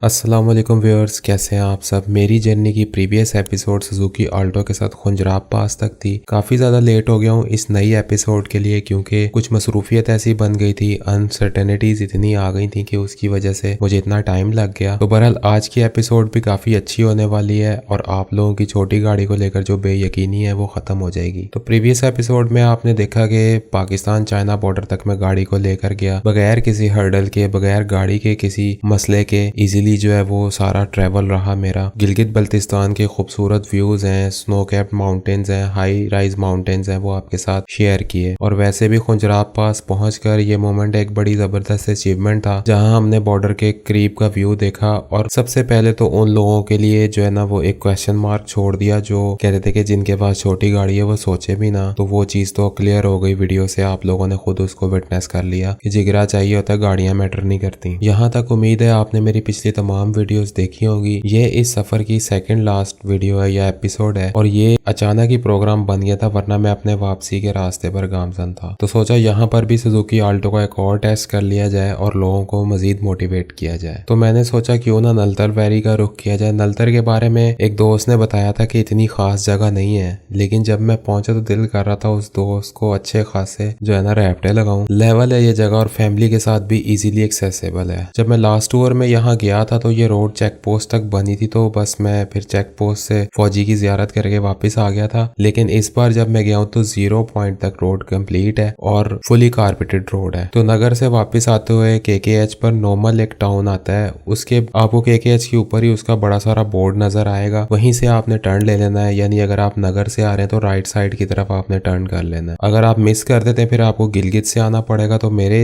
अस्सलाम वालेकुम व्यूअर्स, कैसे हैं आप सब। मेरी जर्नी की प्रीवियस एपिसोड सुजुकी ऑल्टो के साथ खुंजराब पास तक थी। काफ़ी ज़्यादा लेट हो गया हूँ इस नई एपिसोड के लिए, क्योंकि कुछ मसरूफियत ऐसी बन गई थी, अनसर्टेनिटीज़ इतनी आ गई थी कि उसकी वजह से मुझे इतना टाइम लग गया। तो बहरहाल आज की एपिसोड भी काफ़ी अच्छी होने वाली है और आप लोगों की छोटी गाड़ी को लेकर जो बेयकीनी है वो ख़त्म हो जाएगी। तो प्रीवियस एपिसोड में आपने देखा कि पाकिस्तान चाइना बॉर्डर तक मैं गाड़ी को लेकर गया बगैर किसी हर्डल के, बगैर गाड़ी के किसी मसले के। इजीली जो है वो सारा ट्रैवल रहा मेरा। गिलगित बल्तिस्तान के खूबसूरत व्यूज हैं, स्नो कैप्ड माउंटेन्स हैं, हाई राइज माउंटेन्स हैं, वो आपके साथ शेयर किए। और वैसे भी खुंजराब पास पहुंचकर ये मोमेंट एक बड़ी जबरदस्त अचीवमेंट था, जहां हमने बॉर्डर के करीब का व्यू देखा। और सबसे पहले तो उन लोगों के लिए जो है ना वो एक क्वेश्चन मार्क छोड़ दिया जो कह रहे थे कि जिनके पास छोटी गाड़ी है वो सोचे भी ना। तो वो चीज तो क्लियर हो गई वीडियो से, आप लोगों ने खुद उसको विटनेस कर लिया कि जिगरा चाहिए होता है, गाड़ियां मैटर नहीं करती। यहाँ तक उम्मीद है आपने मेरी पिछली तमाम वीडियोस देखी होगी। ये इस सफर की सेकंड लास्ट वीडियो है या एपिसोड है, और ये अचानक ही प्रोग्राम बन गया था, वरना मैं अपने वापसी के रास्ते पर गामजन था। तो सोचा यहाँ पर भी सुजुकी ऑल्टो का एक और टेस्ट कर लिया जाए और लोगों को मजीद मोटिवेट किया जाए। तो मैंने सोचा क्यों ना नलतर वैली का रुख किया जाए। नलतर के बारे में एक दोस्त ने बताया था कि इतनी खास जगह नहीं है, लेकिन जब मैं पहुंचा तो दिल कर रहा था उस दोस्त को अच्छे खासे जो है ना रैप्टे लगाऊं। लेवल है ये जगह और फैमिली के साथ भी इजीली एक्सेसिबल है। जब मैं लास्ट टूर में यहाँ गया था तो ये रोड चेक पोस्ट तक बनी थी, तो बस मैं फिर चेक पोस्ट से फौजी की जियारत करके वापस आ गया था। लेकिन इस बार जब मैं गया हूँ तो 0 पॉइंट तक रोड कंप्लीट है और फुली कारपेटेड रोड है। तो नगर से वापस आते हुए केकेएच पर नॉर्मल एक टाउन आता है, उसके आपको केकेएच के ऊपर ही उसका बड़ा सारा बोर्ड नजर आएगा, वहीं से आपने टर्न ले लेना है। यानी अगर आप नगर से आ रहे हैं तो राइट साइड की तरफ आपने टर्न कर लेना है। अगर आप मिस कर देते हैं फिर आपको गिलगित से आना पड़ेगा। तो मेरे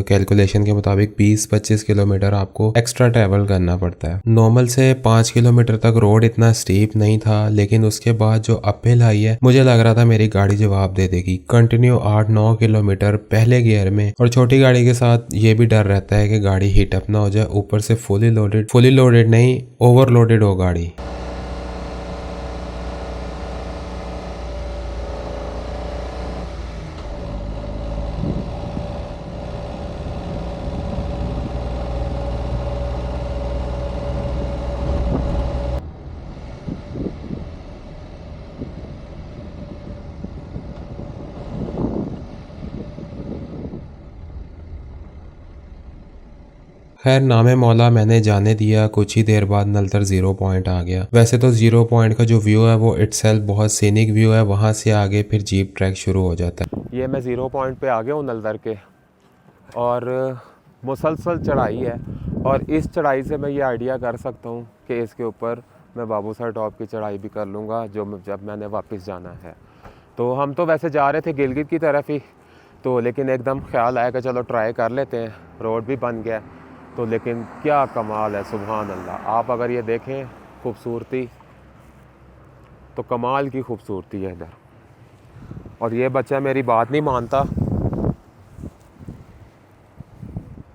कैलकुलेशन के मुताबिक 20-25 किलोमीटर आपको एक्स्ट्रा ट्रेवल करना पड़ता है। नॉर्मल से 5 किलोमीटर तक रोड इतना स्टीप नहीं था, लेकिन उसके बाद जो अपहिल आई है मुझे लग रहा था मेरी गाड़ी जवाब दे देगी। कंटिन्यू 8-9 किलोमीटर पहले गियर में, और छोटी गाड़ी के साथ ये भी डर रहता है कि गाड़ी हीट अप ना हो जाए, ऊपर से फुली लोडेड नहीं ओवरलोडेड हो गाड़ी। खैर नामे मौला मैंने जाने दिया, कुछ ही देर बाद नलतर 0 पॉइंट आ गया। वैसे तो 0 पॉइंट का जो व्यू है वो इटसेल्फ बहुत सीनिक व्यू है, वहां से आगे फिर जीप ट्रैक शुरू हो जाता है। ये मैं 0 पॉइंट पे आ गया हूँ नलतर के, और मुसलसल चढ़ाई है। और इस चढ़ाई से मैं ये आइडिया कर सकता हूँ कि इसके ऊपर मैं बाबूसर टॉप की चढ़ाई भी कर लूँगा जब मैंने वापस जाना है। तो हम तो वैसे जा रहे थे गिलगित की तरफ ही, तो लेकिन एकदम ख्याल आया कि चलो ट्राई कर लेते हैं। रोड भी बन गया तो, लेकिन क्या कमाल है, सुभान अल्लाह। आप अगर ये देखें खूबसूरती, तो कमाल की खूबसूरती है इधर। और ये बच्चा मेरी बात नहीं मानता,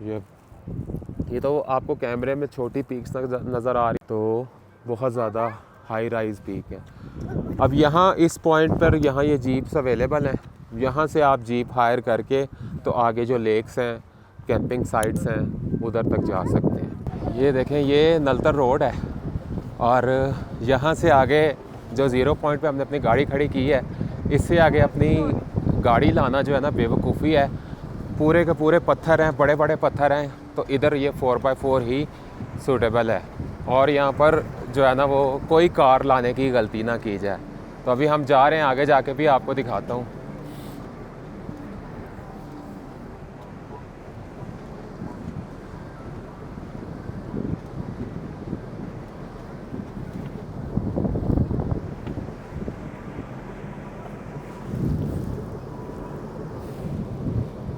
ये तो आपको कैमरे में छोटी पीक्स नज़र आ रही, तो बहुत ज़्यादा हाई राइज पीक है। अब यहाँ इस पॉइंट पर यहाँ ये जीप्स अवेलेबल हैं, यहाँ से आप जीप हायर करके तो आगे जो लेक्स हैं, कैंपिंग साइट्स हैं, उधर तक जा सकते हैं। ये देखें, ये नलतर रोड है, और यहाँ से आगे जो 0 पॉइंट पे हमने अपनी गाड़ी खड़ी की है, इससे आगे अपनी गाड़ी लाना जो है ना बेवकूफ़ी है। पूरे के पूरे पत्थर हैं, बड़े बड़े पत्थर हैं, तो इधर ये 4x4 ही सूटेबल है। और यहाँ पर जो है ना वो कोई कार लाने की गलती ना की जाए। तो अभी हम जा रहे हैं, आगे जाके भी आपको दिखाता हूँ।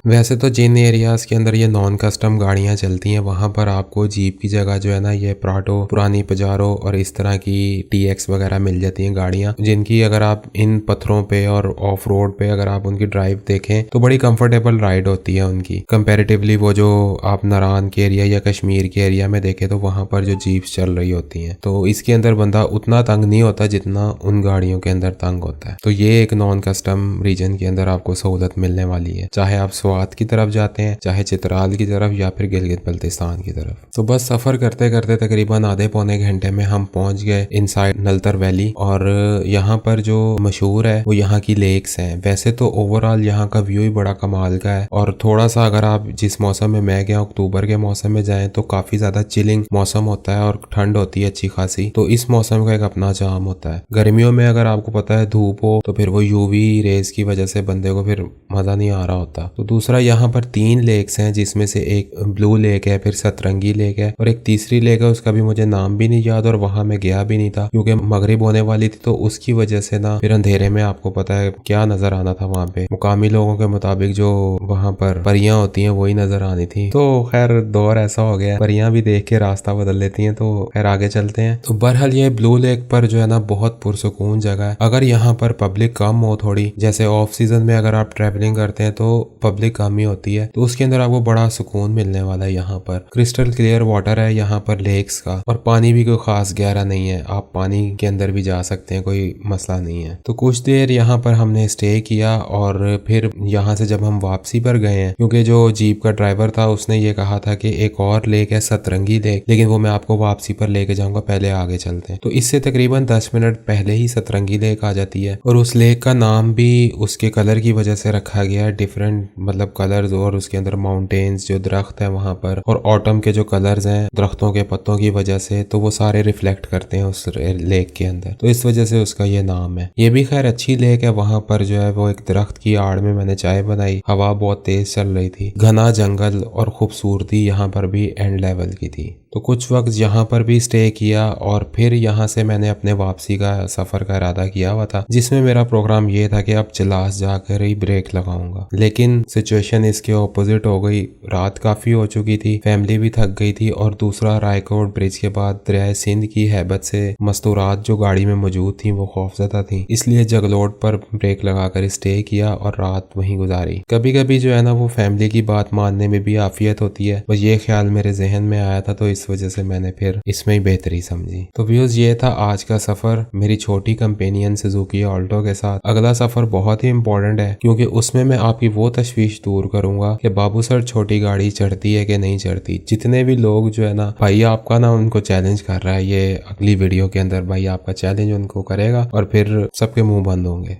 वैसे तो जिन एरियाज के अंदर ये नॉन कस्टम गाड़ियां चलती हैं वहां पर आपको जीप की जगह जो है ना ये प्राडो, पुरानी पजारो और इस तरह की टीएक्स वगैरह मिल जाती हैं गाड़ियां, जिनकी अगर आप इन पत्थरों पे और ऑफ रोड पे अगर आप उनकी ड्राइव देखें तो बड़ी कंफर्टेबल राइड होती है उनकी कंपैरेटिवली। वो जो आप नारान के एरिया या कश्मीर के एरिया में देखें तो वहां पर जो जीप्स चल रही होती हैं, तो इसके अंदर बंदा उतना तंग नहीं होता जितना उन गाड़ियों के अंदर तंग होता है। तो ये एक नॉन कस्टम रीजन के अंदर आपको सहूलत मिलने वाली है, चाहे आप स्वात की तरफ जाते हैं, चाहे चित्राल की तरफ या फिर गिलगित बल्तिस्तान की तरफ। तो बस सफर करते करते तकरीबन आधे पौने घंटे में हम पहुंच गए इनसाइड नलतर वैली। और यहाँ पर जो मशहूर है वो यहाँ की लेक्स हैं। वैसे तो ओवरऑल यहाँ का व्यू ही बड़ा कमाल का है, और थोड़ा सा अगर आप जिस मौसम में मैं गया अक्टूबर के मौसम में जाएं तो काफी ज्यादा चिलिंग मौसम होता है और ठंड होती है अच्छी खासी। तो इस मौसम का एक अपना चार्म होता है। गर्मियों में अगर आपको पता है धूप हो तो फिर वो यूवी रेज की वजह से बंदे को फिर मजा नहीं आ रहा होता। तो दूसरा यहाँ पर 3 लेक्स हैं, जिसमें से एक ब्लू लेक है, फिर सतरंगी लेक है और एक तीसरी लेक है, उसका भी मुझे नाम भी नहीं याद और वहां मैं गया भी नहीं था क्योंकि मगरिब होने वाली थी। तो उसकी वजह से ना फिर अंधेरे में आपको पता है क्या नजर आना था वहां पे, मुकामी लोगों के मुताबिक जो वहां पर परियां होती हैं वही नजर आनी थी। तो खैर दौर ऐसा हो गया, परियां भी देख के रास्ता बदल लेती हैं। तो खैर आगे चलते हैं। तो बहरहाल ये ब्लू लेक पर जो है ना बहुत पुरसुकून जगह है। अगर यहाँ पर पब्लिक कम हो थोड़ी, जैसे ऑफ सीजन में अगर आप ट्रैवलिंग करते हैं तो पब्लिक कम ही होती है, तो उसके अंदर आपको बड़ा सुकून मिलने वाला है। यहाँ पर क्रिस्टल क्लियर वाटर है यहाँ पर लेक्स का, और पानी भी कोई खास गहरा नहीं है, आप पानी के अंदर भी जा सकते हैं, कोई मसला नहीं है। तो कुछ देर यहाँ पर हमने स्टे किया और फिर यहाँ से जब हम वापसी पर गए हैं, क्योंकि जो जीप का ड्राइवर था उसने ये कहा था कि एक और लेक है सतरंगी लेक, लेकिन वो मैं आपको वापसी पर लेके जाऊंगा, पहले आगे चलते हैं। तो इससे तकरीबन 10 मिनट पहले ही सतरंगी लेक आ जाती है, और उस लेक का नाम भी उसके कलर की वजह से रखा गया है, डिफरेंट मतलब कलर्स, और उसके अंदर माउंटेन्स जो दरख्त है वहां पर, और ऑटम के जो कलर्स हैं दरख्तों के पत्तों की वजह से, तो वो सारे रिफ्लेक्ट करते हैं उस लेक के अंदर, तो इस वजह से उसका ये नाम है। ये भी खैर अच्छी लेक है। वहां पर जो है वो एक दरख्त की आड़ में मैंने चाय बनाई, हवा बहुत तेज चल रही थी, घना जंगल और खूबसूरती यहाँ पर भी एंड लेवल की थी। तो कुछ वक्त यहाँ पर भी स्टे किया और फिर यहाँ से मैंने अपने वापसी का सफर का इरादा किया हुआ था, जिसमें मेरा प्रोग्राम ये था कि अब चिलास जाकर ही ब्रेक लगाऊंगा। लेकिन सिचुएशन इसके ऑपोजिट हो गई। रात काफी हो चुकी थी, फैमिली भी थक गई थी, और दूसरा रायकोट ब्रिज के बाद दरियाए सिंध की हैबत से मस्तूरात जो गाड़ी में मौजूद थी वो खौफजदा थी, इसलिए जगलोट पर ब्रेक लगाकर स्टे किया और रात वहीं गुजारी। कभी कभी जो है ना वो फैमिली की बात मानने में भी आफियत होती है, बस ये ख्याल मेरे जहन में आया था, तो इस वजह से मैंने फिर इसमें ही बेहतरी समझी। तो व्यूज ये था आज का सफर मेरी छोटी कंपेनियन सुजुकी ऑल्टो के साथ। अगला सफर बहुत ही इंपॉर्टेंट है, क्योंकि उसमें मैं आपकी वो तशवीश दूर करूंगा कि बाबू सर छोटी गाड़ी चढ़ती है कि नहीं चढ़ती। जितने भी लोग जो है ना भाई आपका ना उनको चैलेंज कर रहा है, ये अगली वीडियो के अंदर भाई आपका चैलेंज उनको करेगा और फिर सबके मुंह बंद होंगे।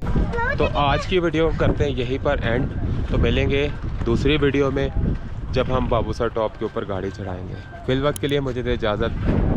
तो आज की वीडियो करते हैं यहीं पर एंड, तो मिलेंगे दूसरी वीडियो में जब हम बाबूसर टॉप के ऊपर गाड़ी चढ़ाएंगे। फिल वक्त के लिए मुझे दे इजाज़त।